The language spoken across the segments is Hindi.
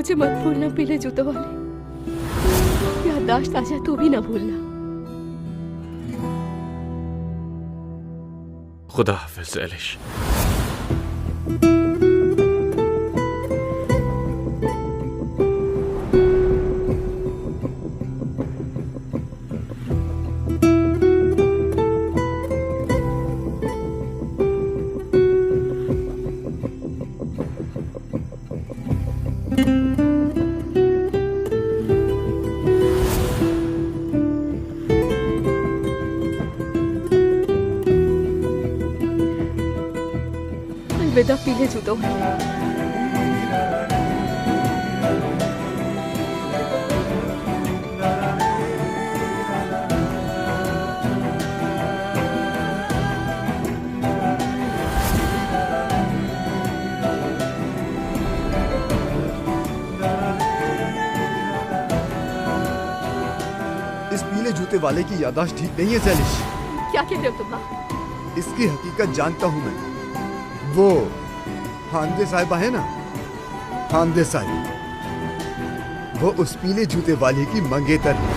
मुझे मत भूलना पीले जूतों वाले। याददाश्त आ जाए तो भी ना भूलना। खुदा हाफिज एलिश। अलविदा पीले जूतों वाले। इस पीले जूते वाले की याददाश्त ठीक नहीं है सेलिश। क्या कहते हो तुम माँ? इसकी हकीकत जानता हूं मैं। वो हांदे साहिबा है ना, हांदे साहिब, वो उस पीले जूते वाले की मंगेतर है।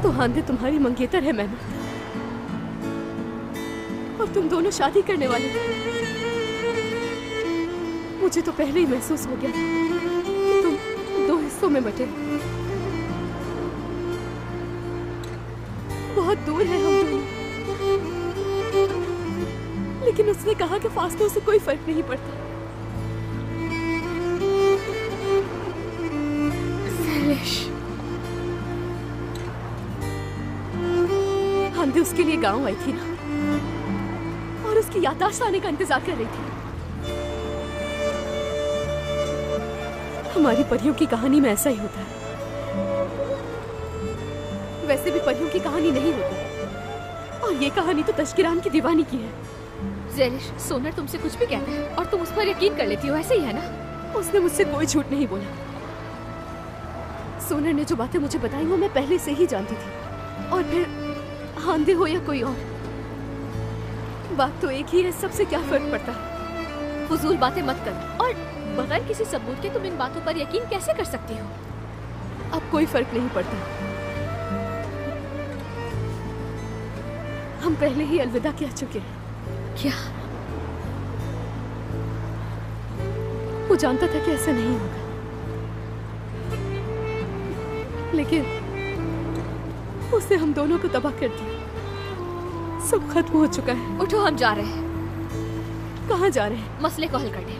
तो हांदे तुम्हारी मंगेतर है मैंने, और तुम दोनों शादी करने वाले थे। मुझे तो पहले ही महसूस हो गया कि तुम दो हिस्सों में बटे। बहुत दूर है हम दोनों, लेकिन उसने कहा कि फासलों से कोई फर्क नहीं पड़ता। सेलिश, हांदे उसके लिए गांव आई थी ना, और उसकी याददाश्त आने का इंतजार कर रही थी। हमारी परियों की कहानी में ऐसा ही होता है। वैसे भी परियों की कहानी नहीं होती, और ये कहानी तो तश्किरान की दीवानी की है। ज़ेलिश, सोनर तुमसे कुछ भी कहता है और तुम उस पर यकीन कर लेती हो, ऐसे ही है ना? उसने मुझसे कोई झूठ नहीं बोला। सोनर ने जो बातें मुझे बताई वो मैं पहले से ही जानती थी। और फिर हांदे हो या कोई और, बात तो एक ही है, सबसे क्या फर्क पड़ता है? फजूल बातें मत कर, और बगैर किसी सबूत के तुम इन बातों पर यकीन कैसे कर सकती हो? अब कोई फर्क नहीं पड़ता। हम पहले ही अलविदा कह चुके हैं। क्या? वो जानता था कि ऐसा नहीं होगा, लेकिन उसने हम दोनों को तबाह कर दिया। सब खत्म हो चुका है। उठो, हम जा रहे हैं। कहाँ जा रहे हैं? मसले को हल करने।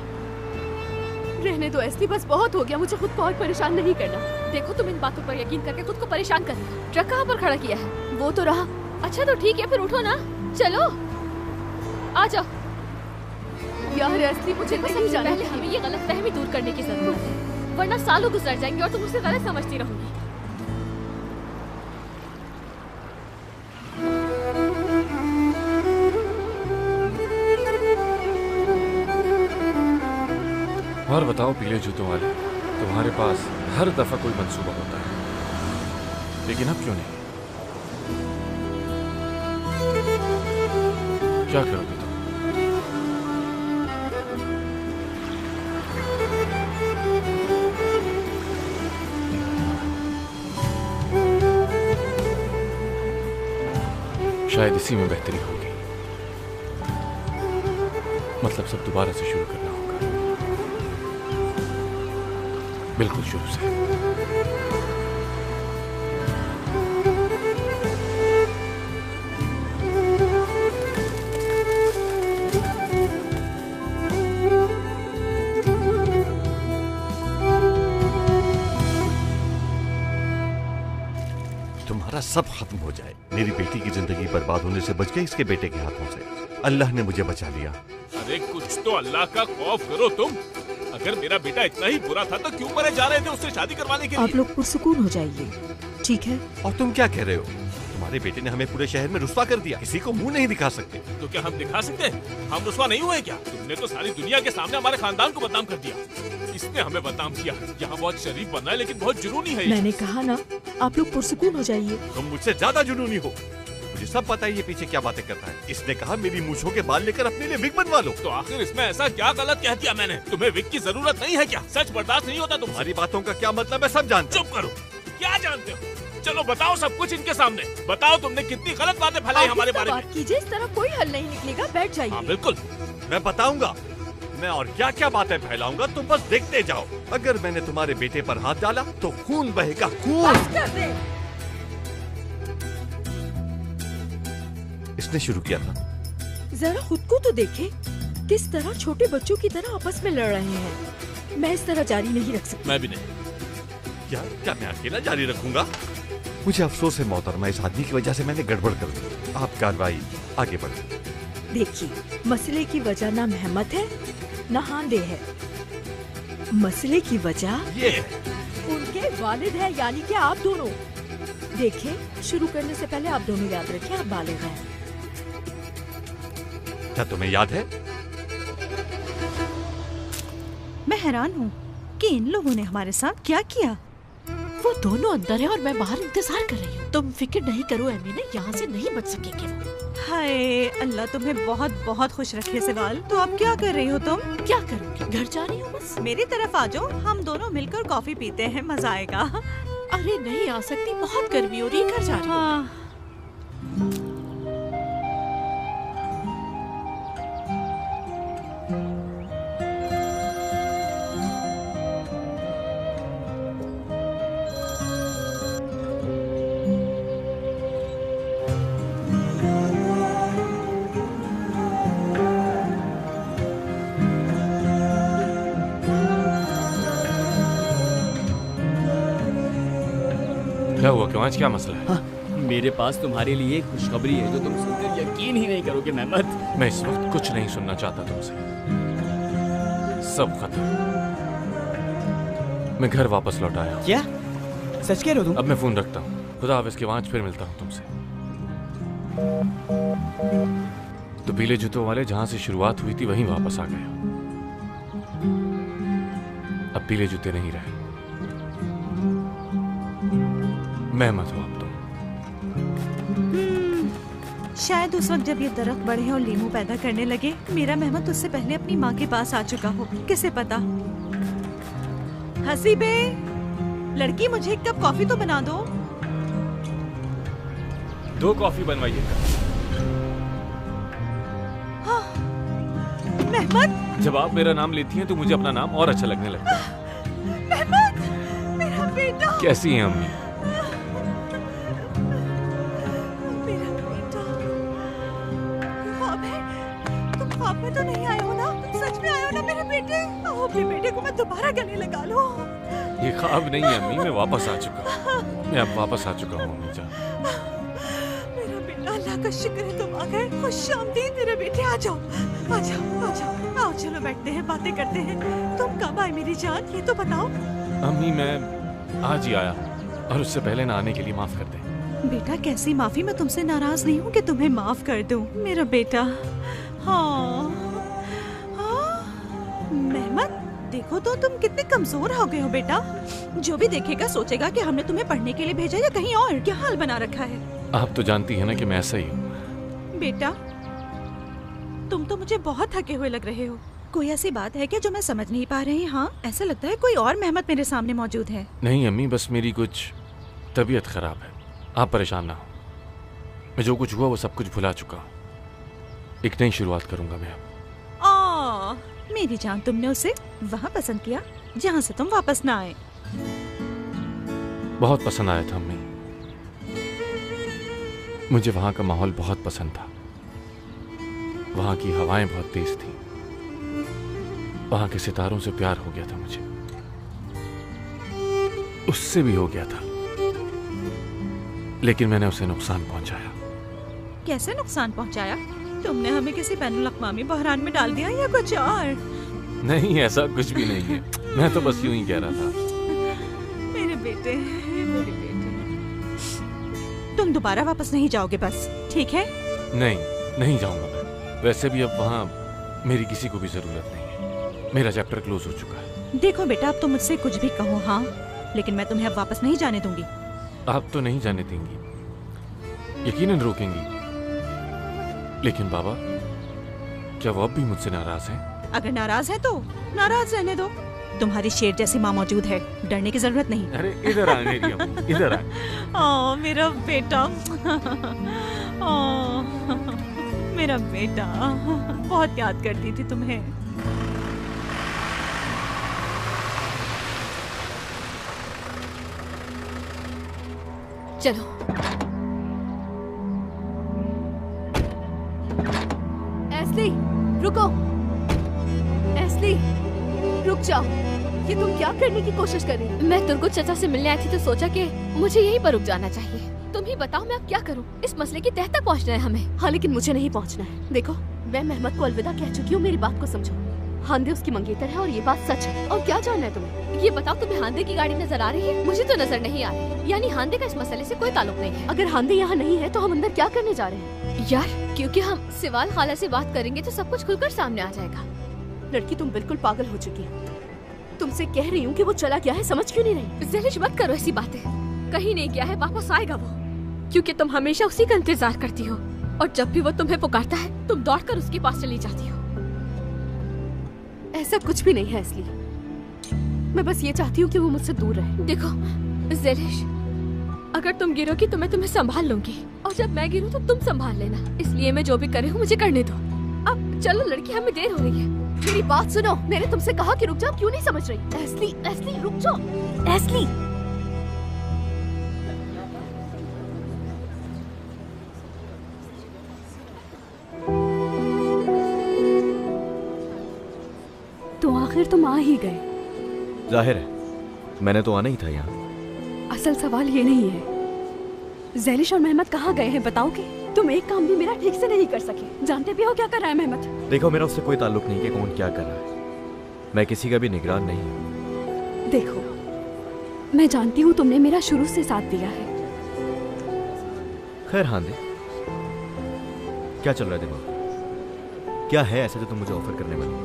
रहने दो एस्ली, बस बहुत हो गया। मुझे खुद को और परेशान नहीं करना। देखो, तुम इन बातों पर यकीन करके खुद को परेशान कर रही हो। ट्रक कहाँ पर खड़ा किया है? वो तो रहा। अच्छा तो ठीक है, फिर उठो ना, चलो आ जाओ। यार एस्ली, मुझे नहीं जाना। पहले हमें ये गलतफहमी दूर करने की जरूरत है, वरना सालों गुजर जाएंगे और तुम उसे गलत समझती रहोगी। और बताओ पीले जूतों वाले, तुम्हारे पास हर दफा कोई मंसूबा होता है, लेकिन अब क्यों नहीं? क्या करोगे तुम? शायद इसी में बेहतरी होगी। मतलब सब दोबारा से शुरू करना होगा, बिल्कुल शुरू से। तुम्हारा सब खत्म हो जाए। मेरी बेटी की जिंदगी बर्बाद होने से बच गई इसके बेटे के हाथों से। अल्लाह ने मुझे बचा लिया। अरे कुछ तो अल्लाह का खौफ करो तुम। अगर मेरा बेटा इतना ही बुरा था तो क्यों मरे जा रहे थे उससे शादी करवाने के लिए? आप लोग पुरसुकून हो जाइए, ठीक है? और तुम क्या कह रहे हो? तुम्हारे बेटे ने हमें पूरे शहर में रुस्वा कर दिया, किसी को मुंह नहीं दिखा सकते। तो क्या हम दिखा सकते हैं? हम रुस्वा नहीं हुए क्या? तुमने तो सारी दुनिया के सामने हमारे खानदान को बदनाम कर दिया। इसने हमें बदनाम किया। यहाँ बहुत शरीफ बनना है लेकिन बहुत जुनूनी है ये। मैंने कहा ना, आप लोग पुरसुकून हो जाइए। तुम मुझसे ज्यादा जुनूनी हो। मुझे सब पता है ये पीछे क्या बातें करता है। इसने कहा मेरी मूंछों के बाल लेकर अपने लिए विग बनवा लो। तो आखिर इसमें ऐसा क्या गलत कह दिया मैंने? तुम्हें विग की जरूरत नहीं है क्या? सच बर्दाश्त नहीं होता तुम्हारी? तुम्हारी बातों का क्या मतलब है सब जानते हो। चुप करो। क्या जानते हो? चलो बताओ सब कुछ इनके सामने। बताओ तुमने कितनी गलत बातें फैलाई हमारे बारे में। बात कीजिए, इस तरह कोई हल नहीं निकलेगा। बैठ जाइए। हाँ बिल्कुल, मैं बताऊंगा। मैं और क्या क्या बातें फैलाऊंगा तुम बस देखते जाओ। अगर मैंने तुम्हारे बेटे पर हाथ डाला तो खून बहेगा, खून। बस कर दे। इसने शुरू किया था। जरा खुद को तो देखे, किस तरह छोटे बच्चों की तरह आपस में लड़ रहे हैं। मैं इस तरह जारी नहीं रख सकती। मैं भी नहीं। क्या मैं अकेला जारी रखूंगा? मुझे अफसोस है मोहतरमा, इस आदमी की वजह से मैंने गड़बड़ कर दी। आप कार्रवाई आगे बढ़े। देखिए, मसले की वजह ना मेहमत है ना हांदे है। मसले की वजह ये उनके वालिद है, यानी कि आप दोनों। देखिए, शुरू करने से पहले आप दोनों याद रखें, आप बालिग हैं। क्या तुम्हें याद है? मैं हैरान हूँ कि इन लोगों ने हमारे साथ क्या किया। वो दोनों अंदर है और मैं बाहर इंतजार कर रही हूँ। तुम फिक्र नहीं करो एमिने, यहाँ से नहीं बच सकेंगे वो। हाय अल्लाह तुम्हें बहुत बहुत खुश रखे सवाल। तो अब क्या कर रही हो तुम? क्या करूँगी, घर जा रही हूँ बस। मेरी तरफ आ जाओ, हम दोनों मिलकर कॉफी पीते हैं, मजा आएगा। अरे नहीं आ सकती, बहुत गर्मी हो रही है, घर जा रही हूँ। हाँ। क्या हुआ, क्यों? आज क्या मसला है? मेरे पास तुम्हारे लिए एक खुशखबरी है जो तुम सुनकर यकीन ही नहीं करोगे मेहमत। मैं इस वक्त कुछ नहीं सुनना चाहता तुमसे। सब खत्म। मैं घर वापस लौट आया हूँ। क्या सच कह रहे हो तुम? अब मैं फोन रखता हूँ। खुदा हाफिज़ के वहां फिर मिलता हूँ तुमसे। तो पीले जूतों वाले जहां से शुरुआत हुई थी वहीं वापस आ गया। अब पीले जूते नहीं रहे। मेहमत हो अब तुम। शायद उस वक्त जब ये दरख्त बढ़े और लीमू पैदा करने लगे, मेरा मेहमत उससे पहले अपनी माँ के पास आ चुका हो। किसे पता। हसीबे, लड़की मुझे एक कप कॉफी तो बना दो। 2 कॉफी बनवाइएगा। हाँ, मेहमत। जब आप मेरा नाम लेती हैं तो मुझे अपना नाम और अच्छा लगने लगता है। मेहमत, मेरा बेटा। कैसी हैं अम्मी? मेरा बेटा। ख्वाब है? तुम ख्वाब में तो नहीं आए हो ना? तुम सच में आए हो ना मेरे बेटे? आओ अपने बेटे को मैं दोबारा गले लगा लो। ये ख्वाब नहीं है अम्मी, मैं वापस आ चुका हूँ। मैं अब वापस आ चुका हूँ अम्मी जान। मेरा बेटा, अल्लाह का शुक्र है तुम आ गए। खुश आमदीद मेरे बेटे, आ जाओ आ जाओ आ जाओ। आओ चलो बैठते हैं, बातें करते हैं। तुम कब आए मेरी जान, ये तो बताओ। अम्मी मैं आज ही आया और उससे पहले ना आने के लिए माफ कर दे। बेटा कैसी माफी, मैं तुमसे नाराज नहीं हूँ कि तुम्हें माफ कर दूं मेरा बेटा। हाँ हाँ मेहमत, देखो तो तुम कितने कमजोर हो गए हो बेटा। जो भी देखेगा सोचेगा कि हमने तुम्हें पढ़ने के लिए भेजा या कहीं और। क्या हाल बना रखा है। आप तो जानती है ना कि मैं ऐसा ही हूँ। बेटा तुम तो मुझे बहुत थके हुए लग रहे हो। कोई ऐसी बात है क्या जो मैं समझ नहीं पा रही? हाँ, ऐसा लगता है कोई और मेहमत मेरे सामने मौजूद है। नहीं अम्मी, बस मेरी कुछ तबीयत खराब है। आप परेशान ना हो। मैं जो कुछ हुआ वो सब कुछ भुला चुका हूँ। एक नई शुरुआत करूंगा मैं अब। मेरी जान, तुमने उसे वहाँ पसंद किया जहाँ से तुम वापस ना आए। बहुत पसंद आया था अम्मी। मुझे वहाँ का माहौल बहुत पसंद था। वहाँ की हवाएं बहुत तेज थी। वहाँ के सितारों से प्यार हो गया था मुझे। उससे भी हो गया था, लेकिन मैंने उसे नुकसान पहुंचाया। कैसे नुकसान पहुंचाया? तुमने हमें किसी बैनुल अक़वामी बहरान में डाल दिया या कुछ और? नहीं, ऐसा कुछ भी नहीं है। मैं तो बस यूं ही कह रहा था। मेरे बेटे, मेरे बेटे। तुम दोबारा वापस नहीं जाओगे बस, ठीक है? नहीं जाऊंगा मैं। वैसे भी अब वहाँ मेरी किसी को भी जरूरत नहीं है। मेरा चैप्टर क्लोज हो चुका है। देखो बेटा, अब तुम मुझसे कुछ भी कहो हाँ, लेकिन मैं तुम्हें अब वापस नहीं जाने दूंगी। आप तो नहीं जाने देंगी, यकीनन रोकेंगी, लेकिन बाबा क्या वो अब भी मुझसे नाराज हैं? अगर नाराज है तो नाराज रहने दो। तुम्हारी शेर जैसी माँ मौजूद है, डरने की जरूरत नहीं। अरे इधर आ मेरी अम्मी, इधर आ। मेरा बेटा, मेरा बेटा, बहुत याद करती थी तुम्हें। चलो। एस्ली, रुको। एस्ली, रुक जाओ। ये तुम क्या करने की कोशिश कर रही हो? मैं तुर्गुत चाचा से मिलने आई थी तो सोचा कि मुझे यहीं पर रुक जाना चाहिए। तुम ही बताओ मैं अब क्या करूं? इस मसले की तह तक पहुंचना है हमें। हाँ, लेकिन मुझे नहीं पहुंचना है। देखो, मैं मेहमत को अलविदा कह चुकी हूँ, मेरी बात को समझो। हांदे उसकी मंगेतर है और ये बात सच है। और क्या जानना है तुम्हें? ये बताओ, तुम्हें हांदे की गाड़ी नजर आ रही है? मुझे तो नजर नहीं आ रही। यानी हांदे का इस मसले से कोई ताल्लुक नहीं है। अगर हांदे यहाँ नहीं है तो हम अंदर क्या करने जा रहे हैं? यार, क्योंकि हम सिवाल खाला से बात करेंगे तो सब कुछ खुलकर सामने आ जाएगा। लड़की, तुम बिल्कुल पागल हो चुकी है। तुमसे कह रही हूँ कि वो चला गया है, समझ क्यों नहीं रही? ज़लिश, मत करो ऐसी बातें। कहीं नहीं गया है, वापस आएगा वो, क्योंकि तुम हमेशा उसी का इंतजार करती हो और जब भी वो तुम्हें पुकारता है तुम दौड़कर उसके पास चली जाती हो। ऐसा कुछ भी नहीं है इसलिए मैं बस ये चाहती हूँ कि वो मुझसे दूर रहे। देखो ज़लिश, अगर तुम गिरोगी तो मैं तुम्हें संभाल लूंगी और जब मैं गिरूँ तो तुम संभाल लेना। इसलिए मैं जो भी कर रही हूँ मुझे करने दो। अब चलो लड़की, हमें देर हो रही है। मेरी बात सुनो, मैंने तुमसे कहा कि रुक जाओ, क्यों नहीं समझ रही? एस्ली, एस्ली, रुक जाओ। एस्ली, तो आखिर तुम आ ही गए। जाहिर है मैंने तो आना ही था यहाँ। असल सवाल ये नहीं है ज़लिश और मेहमत कहाँ गए हैं, बताओगे? तुम एक काम भी मेरा ठीक से नहीं कर सके। जानते भी हो क्या कर रहा है मेहमत? देखो, मेरा उससे कोई ताल्लुक नहीं कि कौन क्या कर रहा है। मैं किसी का भी निगरान नहीं हूँ। देखो, मैं जानती हूँ तुमने मेरा शुरू से साथ दिया है। खैर हांदे, क्या चल रहा है दिमाग? क्या है ऐसा जो तुम मुझे ऑफर करने वाली हो?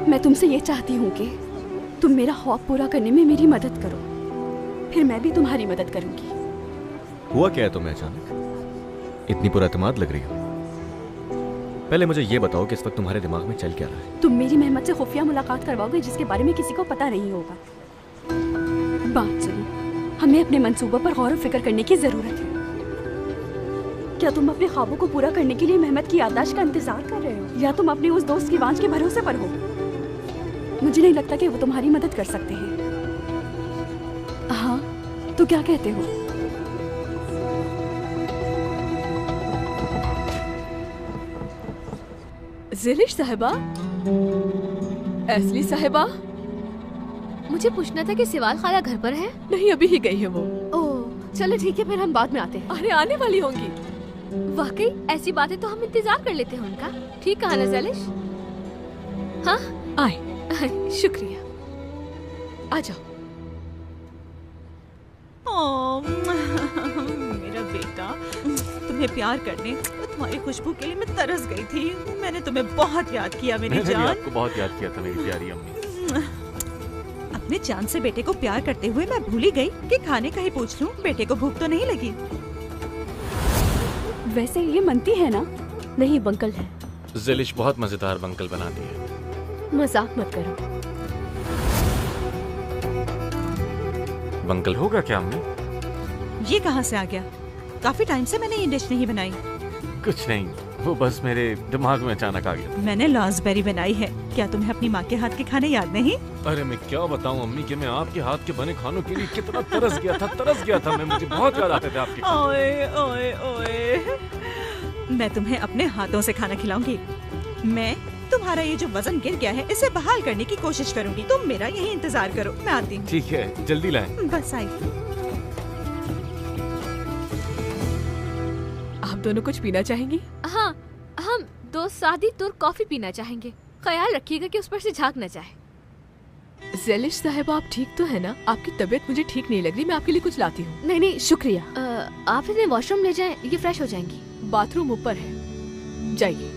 मैं तुमसे ये चाहती हूँ कि तुम मेरा ख्वाब पूरा करने में मेरी मदद करो, फिर मैं भी तुम्हारी मदद करूंगी। हुआ क्या है तुम्हें अचानक? इतनी पुरअतमाद लग रही हो। पहले मुझे ये बताओ कि इस वक्त तुम्हारे दिमाग में चल क्या रहा है? तुम मेरी मेहमत से खुफिया मुलाकात करवाओगे जिसके बारे में किसी को पता नहीं होगा। बात सुनो, हमें अपने मंसूबों पर गौर व फिक्र करने की जरूरत है। क्या तुम अपने ख्वाबों को पूरा करने के लिए मेहमत की याददाश्त का इंतजार कर रहे हो, या तुम अपने उस दोस्त की वांझ के भरोसे पर हो? मुझे नहीं लगता कि वो तुम्हारी मदद कर सकते हैं। हाँ, तो क्या कहते हो? ज़लिश साहिबा, एस्ली साहिबा, मुझे पूछना था कि सिवाल खाला घर पर है? नहीं, अभी ही गई है वो। ओह, चलो ठीक है, फिर हम बाद में आते हैं। अरे आने वाली होंगी। वाकई ऐसी बातें तो हम इंतजार कर लेते हैं उनका। ठीक कहा ना ज़लिश? हाँ, आए। शुक्रिया, आ जाओ। मेरा बेटा, तुम्हें प्यार करने, तुम्हारी खुशबू के लिए मैं तरस गई थी। मैंने तुम्हें बहुत याद किया मेरी जान। मैंने भी आपको बहुत याद किया था मेरी प्यारी अम्मी। अपने जान से बेटे को प्यार करते हुए मैं भूल ही गई कि खाने का ही पूछ लूं। बेटे को भूख तो नहीं लगी? वैसे ये मनती है ना? नहीं, बंकल है। ज़लिश बहुत मजेदार बंकल बनाती है। मजाक मत करो। बंकल होगा क्या अम्मी? ये कहाँ से आ गया? काफी टाइम से मैंने ये डिश नहीं बनाई। कुछ नहीं, वो बस मेरे दिमाग में अचानक आ गया। मैंने लासबेरी बनाई है। क्या तुम्हें अपनी माँ के हाथ के खाने याद नहीं? अरे मैं क्या बताऊं अम्मी कि मैं आपके हाथ के बने खानों के लिए कितना तरस गया था मैं। मुझे बहुत याद आते थे आपके खाने। ओए ओए ओए, मैं तुम्हें अपने हाथों से खाना खिलाऊंगी। मैं तुम्हारा ये जो वजन गिर गया है इसे बहाल करने की कोशिश करूंगी। तुम मेरा यही इंतजार करो, मैं आती हूँ। ठीक है, जल्दी लाएं। बस आई। आप दोनों कुछ पीना चाहेंगी? हाँ, हम 2 सादी तुर्क कॉफी पीना चाहेंगे। ख्याल रखिएगा कि उस पर से झाग न जाए। ज़लिश साहिबा, आप ठीक तो है ना? आपकी तबीयत मुझे ठीक नहीं लग रही, मैं आपके लिए कुछ लाती हूँ। नहीं नहीं, शुक्रिया। आप इन्हें वॉशरूम ले जाएं, ये फ्रेश हो जाएंगी। बाथरूम ऊपर है, जाइए।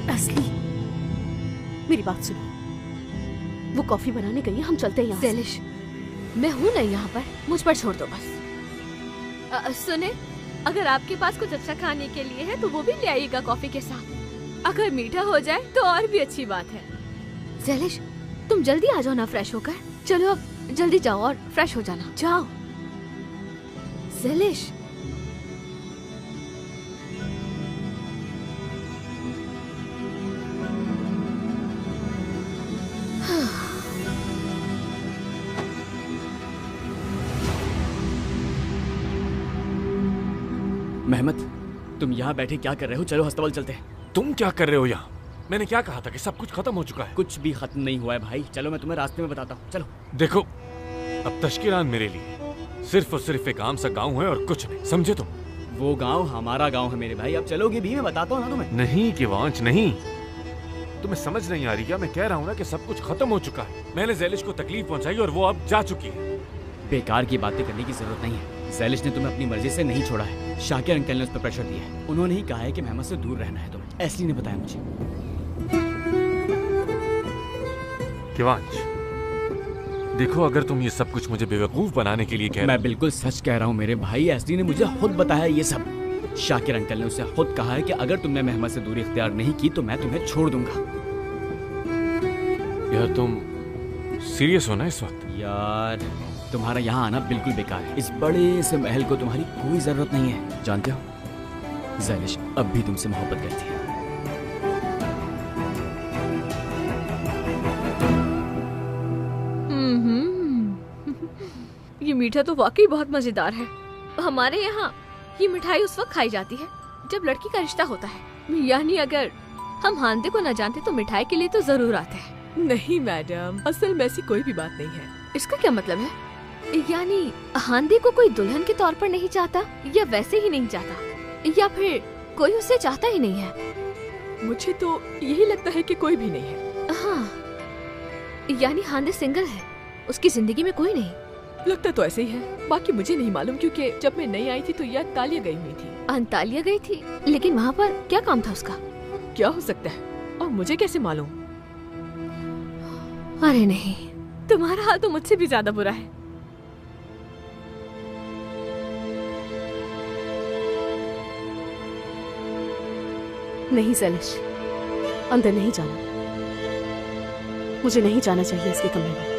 असली, मेरी बात सुनो, वो कॉफी बनाने गई है, हम चलते हैं यहाँ से। सेलिश, मैं हूँ ना यहाँ पर, मुझ पर छोड़ दो बस। सुने, अगर आपके पास कुछ अच्छा खाने के लिए है तो वो भी ले आइएगा कॉफी के साथ। अगर मीठा हो जाए तो और भी अच्छी बात है। सेलिश, तुम जल्दी आ जाओ ना फ्रेश होकर। चलो अब जल्दी जाओ और फ्रेश हो जाना, जाओ। सेलिश, मेहमत, तुम यहाँ बैठे क्या कर रहे हो? चलो हस्तबल चलते हैं। तुम क्या कर रहे हो यहाँ? मैंने क्या कहा था कि सब कुछ खत्म हो चुका है? कुछ भी खत्म नहीं हुआ है भाई। चलो मैं तुम्हें रास्ते में बताता हूँ, चलो। देखो, अब तश्कीरान मेरे लिए सिर्फ और सिर्फ एक आम सा गांव है और कुछ नहीं, समझे तुम? वो गांव हमारा गांव है मेरे भाई। अब चलोगे भी? मैं बताता हूँ ना तुम्हें। नहीं किवांश, नहीं। तुम्हें समझ नहीं आ रही क्या? मैं कह रहा हूँ ना कि सब कुछ खत्म हो चुका है। मैंने ज़ैलिश को तकलीफ पहुंचाई और वो अब जा चुकी है। बेकार की बातें करने की जरूरत नहीं है। ज़ैलिश ने तुम्हें अपनी मर्जी से नहीं छोड़ा है। शाकिर अंकल ने उस पर प्रेशर दिया है। उन्होंने ही कहा है कि मेहमत से दूर रहना है तुम्हें। एस्ली ने बताया मुझे। किवांश, देखो, अगर तुम ये सब कुछ मुझे बेवकूफ बनाने के लिए कह रहे मैं बिल्कुल सच कह रहा हूँ मेरे भाई। एस्ली ने मुझे खुद बताया ये सब। शाकिर अंकल ने उसे खुद कहा है कि अगर तुमने मेहमत से दूरी इख्तियार नहीं की तो मैं तुम्हें छोड़ दूंगा। यार, तुम सीरियस हो ना इस वक्त? यार, तुम्हारा यहाँ आना बिल्कुल बेकार है। इस बड़े से महल को तुम्हारी कोई जरूरत नहीं है। जानते हो, ज़ैलिश अब भी तुमसे मोहब्बत करती है। ये मीठा तो वाकई बहुत मजेदार है। हमारे यहाँ ये मिठाई उस वक्त खाई जाती है जब लड़की का रिश्ता होता है। यानी अगर हम हांदे को न जानते तो मिठाई के लिए तो जरूर आते हैं। नहीं मैडम, असल में ऐसी कोई भी बात नहीं है। इसका क्या मतलब है? यानी हांदे को कोई दुल्हन के तौर पर नहीं चाहता, या वैसे ही नहीं चाहता, या फिर कोई उसे चाहता ही नहीं है? मुझे तो यही लगता है कि कोई भी नहीं है। हाँ, यानी हांदे सिंगल है, उसकी जिंदगी में कोई नहीं। लगता तो ऐसे ही है, बाकी मुझे नहीं मालूम, क्योंकि जब मैं नहीं आई थी तो यह अंतालिया गई हुई थी। अंतालिया गई थी? लेकिन वहाँ पर क्या काम था उसका? क्या हो सकता है और मुझे कैसे मालूम? अरे नहीं, तुम्हारा हाल तो मुझसे भी ज्यादा बुरा है। नहीं ज़ैलिश, अंदर नहीं जाना। मुझे नहीं जाना चाहिए इसके कमरे में।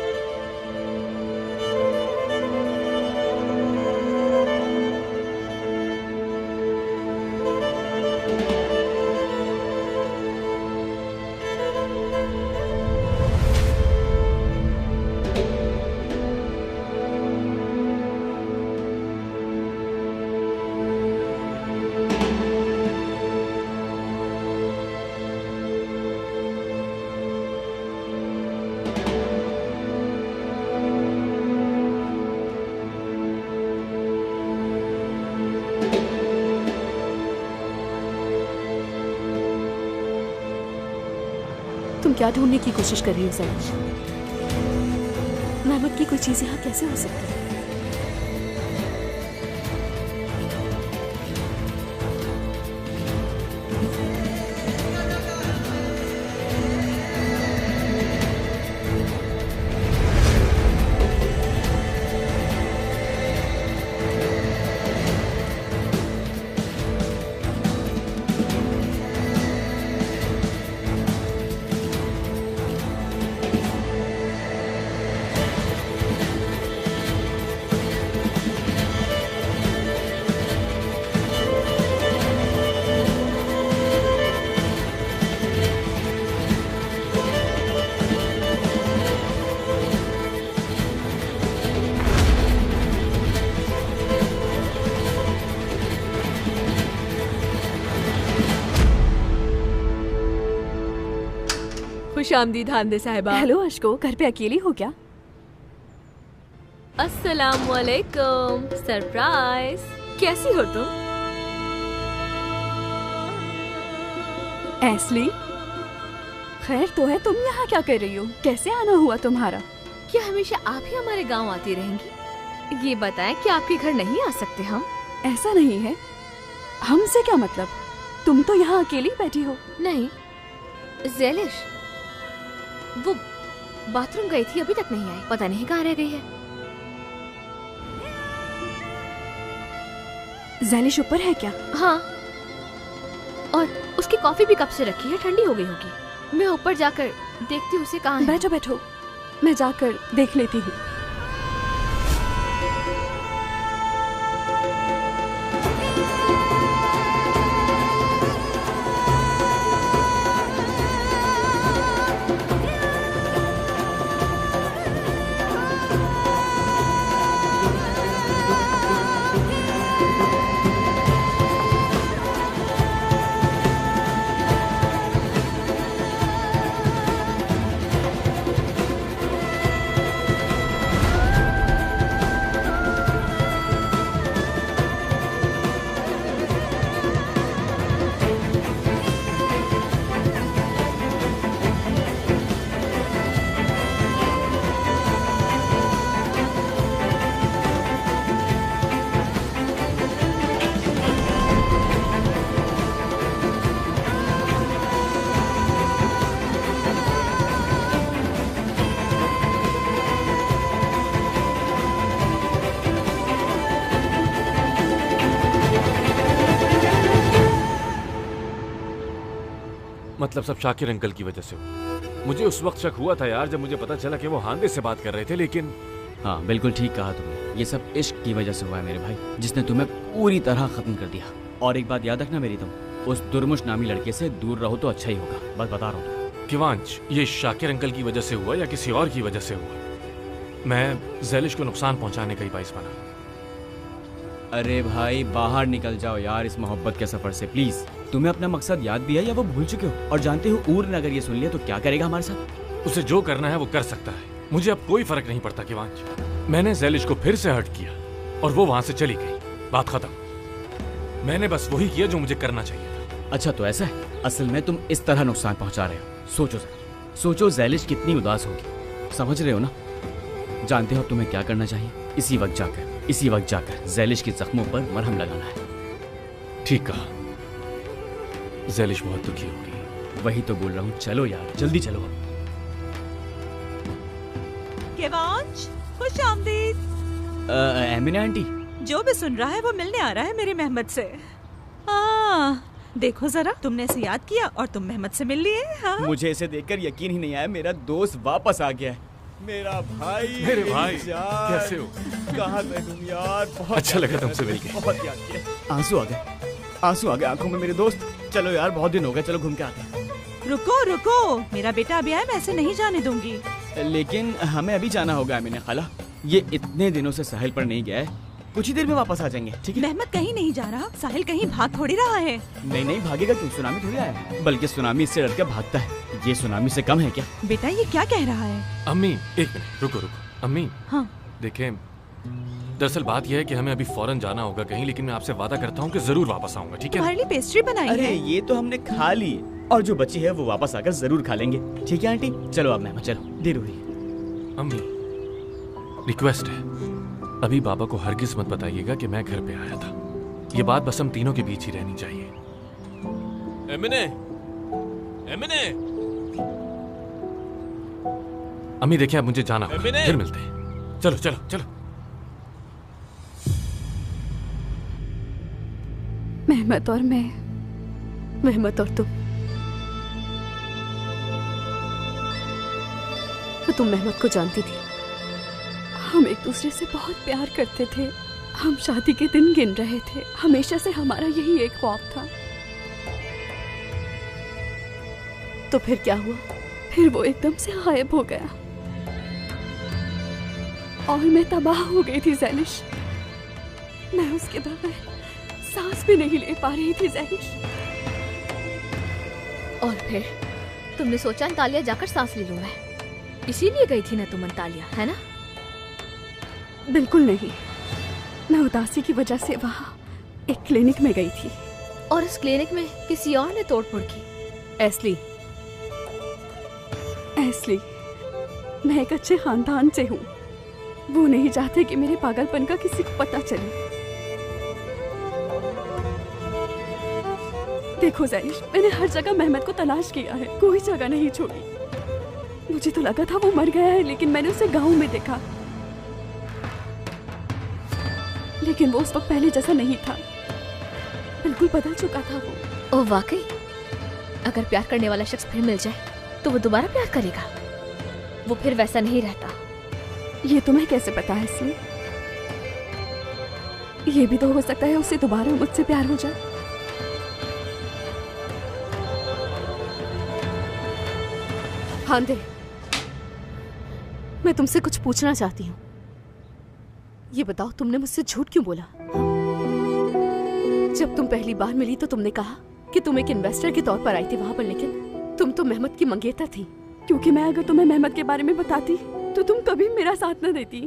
तुम क्या ढूंढने की कोशिश कर रही हो ज़ैलिश? मेहमत की कोई चीज यहाँ कैसे हो सकती है? खुशामदीद हांदे साहिबा। हेलो अशको, घर पे अकेली हो क्या? अस्सलाम वालेकुम। सरप्राइज। कैसी हो तुम? एस्ली, खैर तो है, तुम यहाँ क्या कर रही हो? कैसे आना हुआ तुम्हारा? क्या हमेशा आप ही हमारे गांव आती रहेंगी? ये बताएं कि आपके घर नहीं आ सकते हम? ऐसा नहीं है। हमसे क्या मतलब? तुम तो यहाँ अकेली बैठी हो। नहीं, ज़ैलिश, वो बाथरूम गई थी, अभी तक नहीं आई, पता नहीं कहाँ रह गई है। ज़ैलिश ऊपर है क्या? हाँ, और उसकी कॉफी भी कब से रखी है, ठंडी हो गई होगी। मैं ऊपर जाकर देखती हूँ उसे कहाँ है। बैठो बैठो, मैं जाकर देख लेती हूँ। मतलब सब शाकिर अंकल की वजह से हुआ। मुझे उस वक्त शक हुआ था यार, जब मुझे पता चला कि वो हांदे से बात कर रहे थे, लेकिन हाँ बिल्कुल ठीक कहा तुमने, ये सब इश्क की वजह से हुआ है मेरे भाई, जिसने तुम्हें पूरी तरह खत्म कर दिया। और एक बात याद रखना मेरी, तुम उस दुर्मुश नामी लड़के से दूर रहो तो अच्छा ही होगा, बस बता रहा हूँ। किवांश, ये शाकिर अंकल की वजह से हुआ या किसी और की वजह से हुआ, मैं ज़ैलिश को नुकसान पहुंचाने का ही बाइस बना। अरे भाई बाहर निकल जाओ यार इस मोहब्बत के सफर से प्लीज। तुम्हें अपना मकसद याद भी है या वो भूल चुके हो? और जानते हो ऊर ने अगर ये सुन लिया तो क्या करेगा हमारे साथ? उसे जो करना है वो कर सकता है, मुझे अब कोई फर्क नहीं पड़ता किवांश। मैंने ज़ैलिश को फिर से हर्ट किया और वो वहां से चली गई, बात खत्म। मैंने बस वही किया जो मुझे करना चाहिए था। अच्छा तो ऐसा है, असल में तुम इस तरह नुकसान पहुंचा रहे हो। सोचो सर, सोचो ज़ैलिश कितनी उदास होगी, समझ रहे हो ना? जानते हो तुम्हें क्या करना चाहिए? इसी वक्त जाकर ज़ैलिश के जख्मों पर मरहम लगाना है। ठीक कहा, ज़ैलिश बहुत दुखी होगी। वही तो बोल रहा हूँ, चलो यार जल्दी चलो। किवांश, खुश आमदीद। एमिना आंटी, जो भी सुन रहा है वो मिलने आ रहा है मेरे मेहमद से। देखो जरा, तुमने इसे याद किया और तुम मेहमद से मिल लिए। हाँ? मुझे इसे देखकर यकीन ही नहीं आया, मेरा दोस्त वापस आ गया है। मेरा भाई, मेरे भाई कैसे हो? कहाँ थे तुम यार? बहुत अच्छा लगा तुमसे मिलके। बहुत याद किया। आंसू आ गए आंखों में मेरे दोस्त। चलो यार बहुत दिन हो गए, चलो घूम के आते हैं। रुको, मेरा बेटा अभी आया, मैं ऐसे नहीं जाने दूंगी। लेकिन हमें अभी जाना होगा अमीना खाला, ये इतने दिनों से साहिल पर नहीं गया है, कुछ ही देर में वापस आ जाएंगे, ठीक है? मेहमद कहीं नहीं जा रहा, साहिल कहीं भाग थोड़ी रहा है। नहीं भागेगा क्यों, सुनामी थोड़ी आया है, बल्कि सुनामी इससे डर के भागता है। ये सुनामी से कम है क्या? बेटा ये क्या कह रहा है? अम्मी एक मिनट रुको। अम्मी हाँ देखें, दरअसल बात यह है कि हमें अभी फौरन जाना होगा कहीं, लेकिन मैं आपसे वादा करता हूँ कि जरूर वापस आऊंगा, ठीक है? तुम्हारे लिए पेस्ट्री बनाई है। अरे ये तो हमने खा ली और जो बची है वो वापस आकर जरूर खा लेंगे, ठीक है आंटी? चलो अब मेहमान चलो, देर हो रही। अम्मी रिक्वेस्ट है, अभी बाबा को हरगिज मत बताइएगा कि मैं घर पे आया था। ये बात बस हम तीनों के बीच ही रहनी चाहिए। एमिने, अम्मी देखिए अब मुझे जाना होगा, एमिने! फिर मिलते हैं। चलो। मेहमद और मैं, मेहमद और तुम मेहमद को जानती थी। हम एक दूसरे से बहुत प्यार करते थे, हम शादी के दिन गिन रहे थे, हमेशा से हमारा यही एक ख्वाब था। तो फिर क्या हुआ? फिर वो एकदम से गायब हो गया और मैं तबाह हो गई थी ज़ैलिश। मैं उसके बगैर सांस भी नहीं ले पा रही थी ज़ैलिश। और फिर तुमने सोचा अंतालिया जाकर सांस ले लूं मैं, इसीलिए गई थी ना तुम अंतालिया, है ना? बिल्कुल नहीं, मैं उदासी की वजह से वहाँ एक क्लिनिक में गई थी। और उस क्लिनिक में किसी और ने तोड़फोड़ की। एस्ली, मैं एक अच्छे खानदान से हूँ, वो नहीं चाहते कि मेरे पागलपन का किसी को पता चले। देखो जैलिश, मैंने हर जगह मेहमत को तलाश किया है, कोई जगह नहीं छोड़ी। मुझे तो लगा था वो मर गया है, लेकिन मैंने उसे गांव में देखा। लेकिन वो उस वक्त पहले जैसा नहीं था, बिल्कुल बदल चुका था वो। ओह वाकई? अगर प्यार करने वाला शख्स फिर मिल जाए तो वो दोबारा प्यार करेगा? वो फिर वैसा नहीं रहता। ये तुम्हें कैसे पता है? इसलिए ये भी तो हो सकता है उसे दोबारा मुझसे प्यार हो जाए। हाँ दे, मैं तुमसे कुछ पूछना चाहती हूँ। ये बताओ, तुमने मुझसे झूठ क्यों बोला? जब तुम पहली बार मिली तो तुमने कहा कि तुम एक इन्वेस्टर के तौर पर आई थी वहां पर, लेकिन तुम तो मेहमत की मंगेतर थी। क्योंकि मैं अगर तुम्हें मेहमत के बारे में बताती तो तुम कभी मेरा साथ न देती।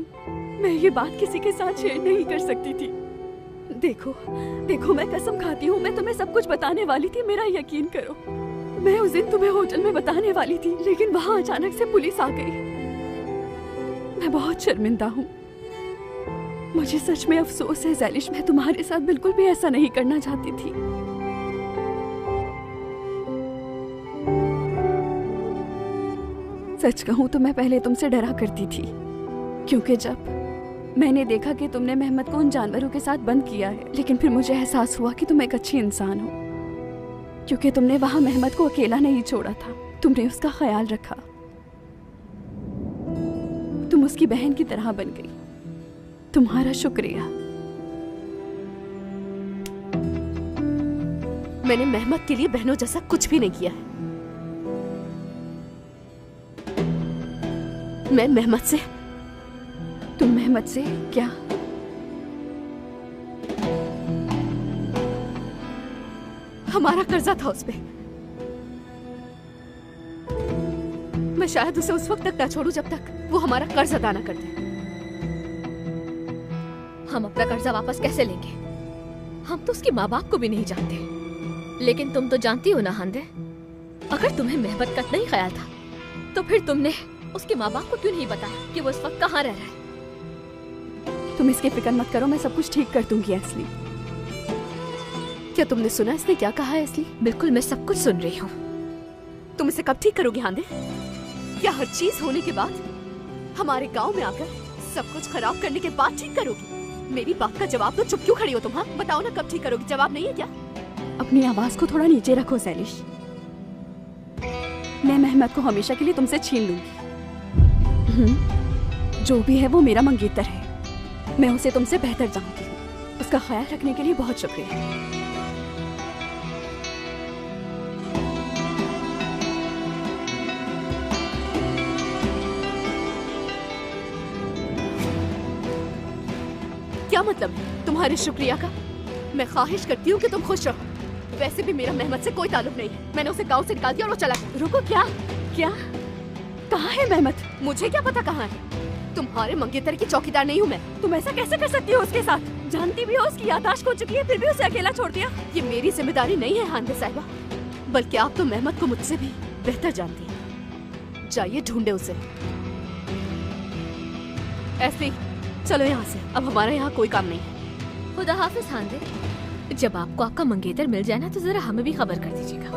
मैं ये बात किसी के साथ शेयर नहीं कर सकती थी। देखो मैं कसम खाती हूँ, मैं तुम्हें सब कुछ बताने वाली थी, मेरा यकीन करो। मैं उस दिन तुम्हें होटल में बताने वाली थी, लेकिन वहाँ अचानक से पुलिस आ गई। मैं बहुत शर्मिंदा हूँ। मुझे सच में अफसोस है ज़ैलिश, मैं तुम्हारे साथ बिल्कुल भी ऐसा नहीं करना चाहती थी। सच कहूँ तो मैं पहले तुमसे डरा करती थी, क्योंकि जब मैंने देखा कि तुमने मेहमत को उन जानवरों के साथ बंद किया है, लेकिन फिर मुझे एहसास हुआ कि तुम एक अच्छी इंसान हो, क्योंकि तुमने वहां मेहमत को अकेला नहीं छोड़ा था, तुमने उसका ख्याल रखा। तुम उसकी बहन की तरह बन गई। तुम्हारा शुक्रिया। मैंने मेहमत के लिए बहनों जैसा कुछ भी नहीं किया है। मैं मेहमत से, तुम मेहमत से क्या? हमारा कर्जा था उस पे। मैं शायद उसे उस वक्त तक न छोड़ूं जब तक वो हमारा कर्ज अदा न कर दे। हम अपना कर्जा वापस कैसे लेंगे? हम तो उसके माँ बाप को भी नहीं जानते। लेकिन तुम तो जानती हो ना हांदे, अगर तुम्हें मेहमत का नहीं ख्याल था तो फिर तुमने उसके माँ बाप को क्यों नहीं बताया कि वो इस वक्त कहाँ रह रहा है? तुम इसकी फिक्र मत करो, मैं सब कुछ ठीक कर दूंगी एस्ली। क्या तुमने सुना इसने क्या कहा है एस्ली? बिल्कुल, मैं सब कुछ सुन रही हूँ। तुम इसे कब ठीक करोगी हांदे? क्या हर चीज होने के बाद, हमारे गांव में आकर सब कुछ खराब करने के बाद ठीक करोगी? मेरी बात का जवाब दो। चुप क्यों खड़ी हो तुम? हाँ बताओ ना, कब ठीक करोगी? जवाब नहीं है क्या? अपनी आवाज को थोड़ा नीचे रखो ज़ैलिश। मैं मेहमत को हमेशा के लिए तुमसे छीन लूंगी। जो भी है वो मेरा मंगेतर है, मैं उसे तुमसे बेहतर जानती हूँ। उसका ख्याल रखने के लिए बहुत शुक्रिया। क्या मतलब है तुम्हारे शुक्रिया का? मैं ख्वाहिश करती हूँ कि तुम खुश रहो। वैसे भी मेरा मेहमत से कोई ताल्लुक नहीं है। मैंने उसे गांव से निकाल दिया और वो चला गया। रुको, क्या क्या कहाँ है मेहमत? मुझे क्या पता कहाँ है? तुम्हारे मंगेतर की चौकीदार नहीं हूँ मैं। तुम ऐसा कैसे कर सकती हो उसके साथ? जानती भी हो उसकी याददाश्त खो चुकी है, फिर भी उसे अकेला छोड़ दिया। ये मेरी जिम्मेदारी नहीं है हांदे साहिबा, बल्कि आप तो मेहमत को मुझसे भी बेहतर जानती हैं। जाइए ढूंढे उसे। ऐसे चलो यहाँ से, अब हमारा यहाँ कोई काम नहीं है। खुदा हाफिज हांदे। जब आपको आपका मंगेतर मिल जाए ना तो जरा हमें भी खबर कर दीजिएगा।